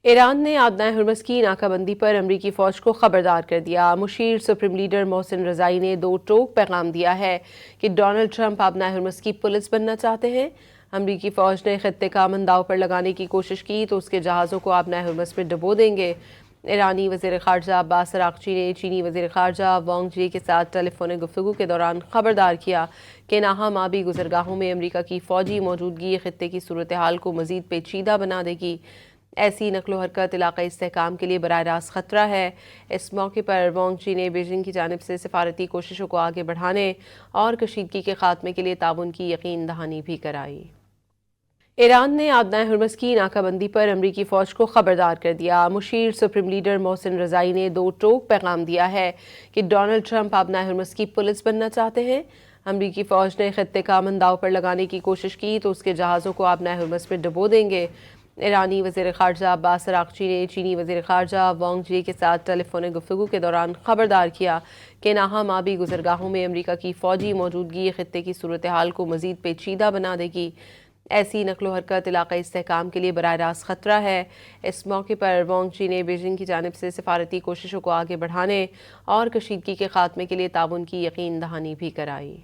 ایران نے آبنائے ہرمز کی ناکہ بندی پر امریکی فوج کو خبردار کر دیا۔ مشیر سپریم لیڈر محسن رضائی نے دو ٹوک پیغام دیا ہے کہ ڈونلڈ ٹرمپ آبنائے ہرمز کی پولیس بننا چاہتے ہیں۔ امریکی فوج نے خطے کا امن داؤ پر لگانے کی کوشش کی تو اس کے جہازوں کو آبنائے ہرمز میں ڈبو دیں گے۔ ایرانی وزیر خارجہ عباس عراقچی نے چینی وزیر خارجہ وانگ جی کے ساتھ ٹیلی فونک گفتگو کے دوران خبردار کیا کہ ناہم آبی گزرگاہوں میں امریکہ کی فوجی موجودگی خطے کی صورتحال کو مزید پیچیدہ بنا دے گی۔ ایسی نقل و حرکت علاقائی استحکام کے لیے براہ راست خطرہ ہے۔ اس موقع پر وانگ جی نے بیجنگ کی جانب سے سفارتی کوششوں کو آگے بڑھانے اور کشیدگی کے خاتمے کے لیے تعاون کی یقین دہانی بھی کرائی۔ ایران نے آبنائے ہرمز کی ناکہ بندی پر امریکی فوج کو خبردار کر دیا۔ مشیر سپریم لیڈر محسن رضائی نے دو ٹوک پیغام دیا ہے کہ ڈونلڈ ٹرمپ آبنائے ہرمز کی پولیس بننا چاہتے ہیں۔ امریکی فوج نے خطے کا امن داؤ پر لگانے کی کوشش کی تو اس کے جہازوں کو آبنائے ہرمز میں ڈبو دیں گے۔ ایرانی وزیر خارجہ عباس عراقچی نے چینی وزیر خارجہ وانگ جی کے ساتھ ٹیلی فونک گفتگو کے دوران خبردار کیا کہ ناہم آبی گزرگاہوں میں امریکہ کی فوجی موجودگی خطے کی صورتحال کو مزید پیچیدہ بنا دے گی۔ ایسی نقل و حرکت علاقائی استحکام کے لیے براہ راست خطرہ ہے۔ اس موقع پر وانگ جی نے بیجنگ کی جانب سے سفارتی کوششوں کو آگے بڑھانے اور کشیدگی کے خاتمے کے لیے تعاون کی یقین دہانی بھی کرائی۔